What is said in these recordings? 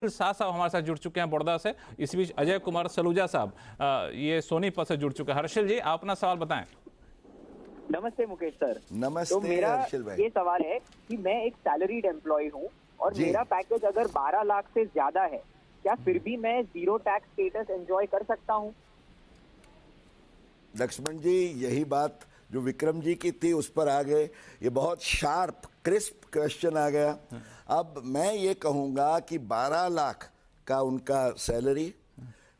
शाह साहब हमारे साथ जुड़ चुके हैं बड़ौदा से। इस बीच अजय कुमार सलूजा साहब ये सोनीपत से जुड़ चुके हैं। हर्षिल जी, आप अपना सवाल बताएं। नमस्ते मुकेश सर। नमस्ते। तो मेरा हर्षिल भाई, ये सवाल है कि मैं एक सैलरीड एम्प्लॉय हूँ और जी। मेरा पैकेज अगर 12 लाख से ज्यादा है, क्या फिर भी मैं जीरो टैक्स स्टेटस एंजॉय कर सकता हूँ? लक्ष्मण जी, यही बात जो विक्रम जी की थी उस पर आ गए। ये बहुत शार्प क्रिस्प क्वेश्चन आ गया। अब मैं ये कहूँगा कि 12 लाख का उनका सैलरी,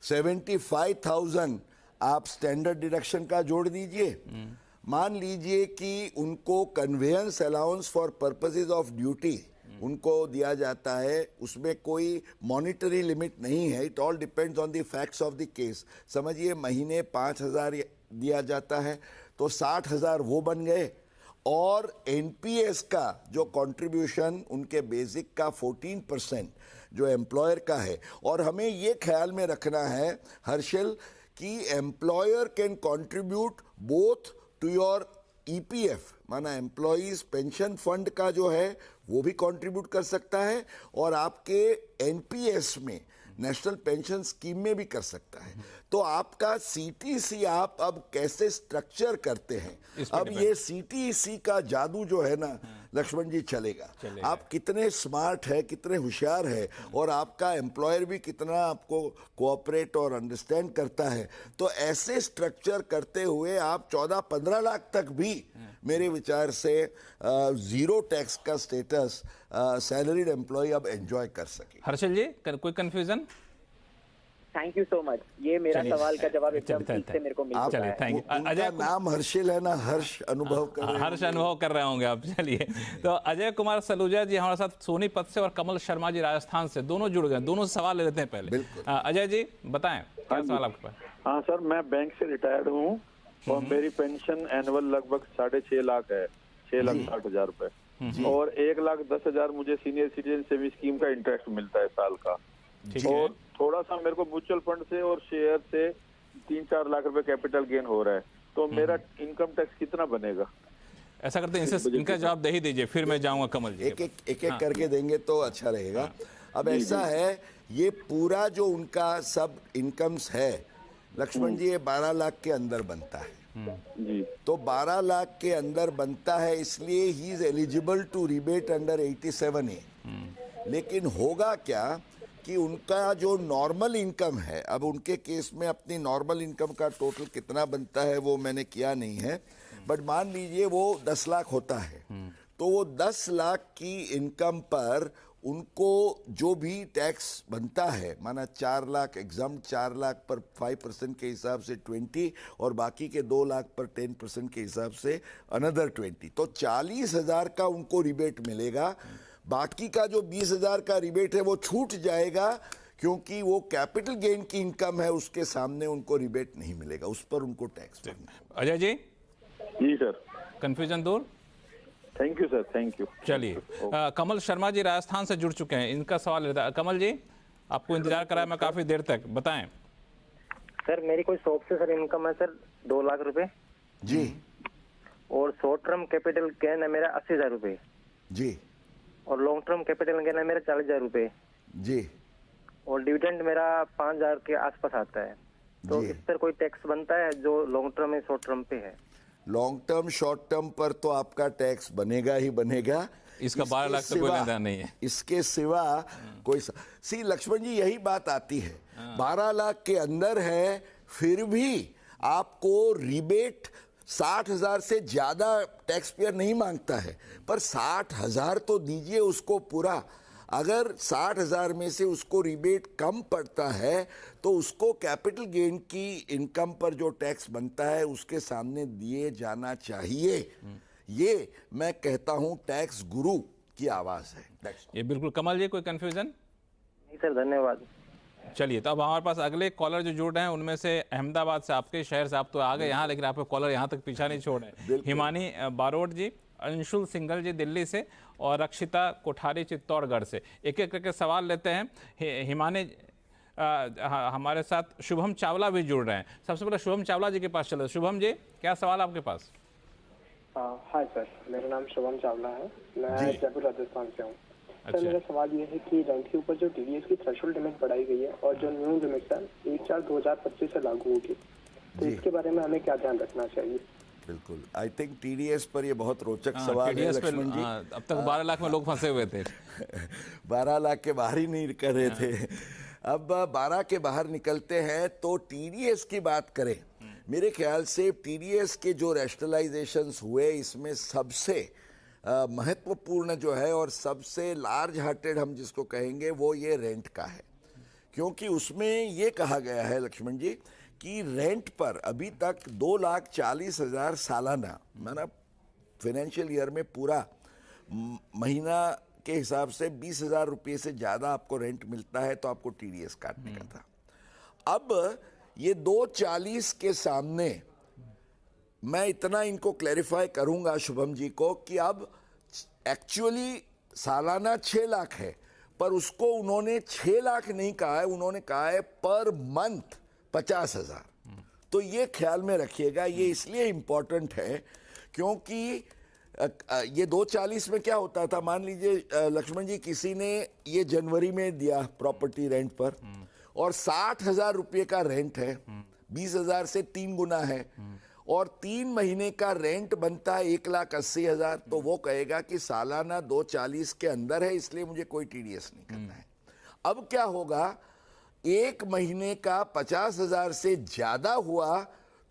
75,000 आप स्टैंडर्ड डिडक्शन का जोड़ दीजिए। मान लीजिए कि उनको conveyance allowance for purposes of duty उनको दिया जाता है, उसमें कोई मॉनिटरी लिमिट नहीं है। It all depends on the facts of the case. समझिए महीने 5,000 दिया जाता है तो 60,000 वो बन गए, और एनपीएस का जो कंट्रीब्यूशन उनके बेसिक का 14% जो एम्प्लॉयर का है। और हमें ये ख्याल में रखना है हर्षिल कि employer can contribute both to your EPF, माना एम्प्लॉयज पेंशन फंड का जो है वो भी कंट्रीब्यूट कर सकता है, और आपके एनपीएस में नेशनल पेंशन स्कीम में भी कर सकता है। तो आपका सीटीसी आप अब कैसे स्ट्रक्चर करते हैं, अब ये सीटीसी का जादू जो है ना लक्ष्मण जी चलेगा। आप कितने स्मार्ट है, कितने होशियार है, और आपका एम्प्लॉयर भी कितना आपको कोऑपरेट और अंडरस्टैंड करता है। तो ऐसे स्ट्रक्चर करते हुए आप 14-15 लाख तक भी मेरे विचार से जीरो टैक्स का स्टेटस सैलरीड एम्प्लॉय अब एंजॉय कर सके। हर्षिल जी, कोई confusion? Thank you so much. ये मेरा सवाल का जवाब एकदम ठीक से मेरे को मिल चुका है। Thank you. अजय, नाम हर्षिल है ना, हर्ष अनुभव कर रहे हैं। हर्ष अनुभव कर रहे होंगे आप। चलिए, तो अजय कुमार सलूजा जी हमारे साथ सोनीपत से और कमल शर्मा जी राजस्थान से, दोनों जुड़ गए। दोनों से सवाल ले लेते हैं पहले। अजय जी बताएं, क्या सवाल आपके पास? हाँ सर, मैं बैंक से रिटायर्ड हूँ और मेरी पेंशन एनुअल लगभग 6.5 लाख है, 6,60,000 रुपए, और 1,10,000 मुझे सीनियर सिटीजन सेविंग स्कीम का इंटरेस्ट मिलता है साल का। और थोड़ा सा मेरे को म्यूचुअल फंड से और शेयर से 3-4 लाख रुपए कैपिटल गेन हो रहा है। तो मेरा इनकम टैक्स कितना बनेगा? ऐसा करते हैं, इनका जवाब दे ही दीजिए, फिर मैं जाऊंगा कमल जी। एक करके देंगे तो अच्छा रहेगा। अब ऐसा है, ये पूरा जो उनका सब इनकम्स है लक्ष्मण जी, ये 12 लाख के अंदर बनता है जी। तो 12 लाख के अंदर बनता है, इसलिए he is eligible to rebate under 87A। लेकिन होगा क्या कि उनका जो नॉर्मल इनकम है, अब उनके केस में अपनी नॉर्मल इनकम का टोटल कितना बनता है वो मैंने किया नहीं है, बट मान लीजिए वो 10 लाख होता है, तो वो 10 लाख की इनकम पर उनको जो भी टैक्स बनता है, माना 4 लाख एग्जाम, 4 लाख पर 5% के हिसाब से 20, और बाकी के 2 लाख पर 10% के हिसाब से अनदर 20, तो 40,000 का उनको रिबेट मिलेगा। बाकी का जो 20,000 का रिबेट है वो छूट जाएगा, क्योंकि वो कैपिटल गेन की इनकम है, उसके सामने उनको रिबेट नहीं मिलेगा, उस पर उनको टैक्स भरना है। अजय जी? जी सर। कंफ्यूजन दूर? Thank you sir, thank you. चलिए, कमल शर्मा जी राजस्थान से जुड़ चुके हैं, इनका सवाल लेता है। कमल जी, आपको इंतजार कराया मैं काफी देर तक, बताएं। सर मेरी कोई शॉप से सर इनकम है सर 2 लाख रुपए जी। और शॉर्ट टर्म कैपिटल गेन है मेरा 80,000 रुपए जी। और लॉन्ग टर्म कैपिटल गेन है मेरा 40,000 रुपए जी। और डिविडेंड मेरा 5,000 के आसपास आता है। तो जी। इस पर कोई टैक्स बनता है जो लॉन्ग टर्म या शॉर्ट टर्म पे है? लॉन्ग टर्म शॉर्ट टर्म पर तो आपका टैक्स बनेगा ही बनेगा। इसका 12 लाख से कोई लेना नहीं है। इसके सिवा कोई सी लक्ष्मण जी, यही बात आती है, 12 लाख के अंदर है, फिर भी आपको रिबेट 60,000 से ज्यादा टैक्स पेयर नहीं मांगता है, पर 60,000 तो दीजिए उसको पूरा। अगर 60,000 में से उसको रिबेट कम पड़ता है तो उसको कैपिटल गेन की इनकम पर जो टैक्स बनता है उसके सामने दिए जाना चाहिए। ये मैं कहता हूं टैक्स गुरु की आवाज है। ये बिल्कुल। कमल जी, कोई कंफ्यूजन? नहीं सर, धन्यवाद। चलिए, तो अब हमारे पास अगले कॉलर जो जुड़ रहे हैं उनमें से अहमदाबाद से, आपके शहर से, आप तो आ गए यहाँ, लेकिन आपके कॉलर यहाँ तक पीछा नहीं छोड़ रहे। हिमानी बारोट जी, अंशुल सिंघल जी दिल्ली से, और रक्षिता कोठारी चित्तौड़गढ़ से। एक एक करके सवाल लेते हैं। हिमानी हमारे साथ शुभम चावला भी जुड़ रहे हैं। सबसे पहले शुभम चावला जी के पास चलो। शुभम जी, क्या सवाल आपके पास? हाय सर, मेरा नाम शुभम चावला है, मैं जयपुर राजस्थान से हूँ। सर मेरा सवाल ये है कि रेंट के ऊपर जो टीडीएस की थ्रेशोल्ड लिमिट बढ़ाई गई है और जो न्यू लिमिट है 1/4/2025 से लागू होगी, तो इसके बारे में हमें क्या ध्यान रखना चाहिए? बिल्कुल, आई थिंक टीडीएस पर ये बहुत रोचक सवाल है TDS पे, लक्ष्मण जी। अब तक 12 लाख में लोग फंसे हुए थे। 12 लाख के बाहर ही नहीं कर रहे थे। अब 12 के बाहर निकलते हैं तो टीडीएस की बात करें, मेरे ख्याल से टीडीएस के जो रैशनलाइजेशंस हुए इसमें सबसे महत्वपूर्ण जो है और सबसे लार्ज हार्टेड हम जिसको कहेंगे वो ये रेंट का है, क्योंकि उसमें ये कहा गया है लक्ष्मण जी कि रेंट पर अभी तक 2,40,000 सालाना, माना फाइनेंशियल ईयर में पूरा महीना के हिसाब से 20,000 रुपये से ज़्यादा आपको रेंट मिलता है तो आपको टीडीएस काटने का था। अब ये 2,40 के सामने मैं इतना इनको क्लैरिफाई करूंगा शुभम जी को कि अब एक्चुअली सालाना 6 लाख है, पर उसको उन्होंने 6 लाख नहीं कहा है, उन्होंने कहा है पर मंथ 50,000। तो ये ख्याल में रखिएगा, ये इसलिए इम्पोर्टेंट है क्योंकि ये 2,40 में क्या होता था, मान लीजिए लक्ष्मण जी किसी ने ये जनवरी में दिया प्रॉपर्टी रेंट पर और 60,000 रुपये का रेंट है, 20,000 से 3 गुना है और 3 महीने का रेंट बनता है 1,80,000, तो वो कहेगा कि सालाना 2,40 के अंदर है इसलिए मुझे कोई टीडीएस नहीं करना है। अब क्या होगा, 1 महीने का 50,000 से ज्यादा हुआ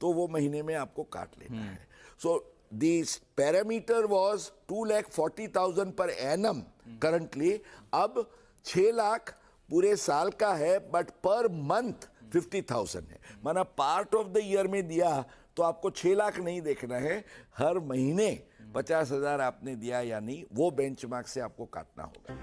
तो वो महीने में आपको काट लेना है। So this parameter was 2,40,000 per annum currently, अब 6 लाख पूरे साल का है बट पर मंथ 50,000 है, माना पार्ट ऑफ द ईयर में दिया तो आपको 6 लाख नहीं देखना है, हर महीने 50,000 आपने दिया या नहीं वो बेंचमार्क से आपको काटना होगा।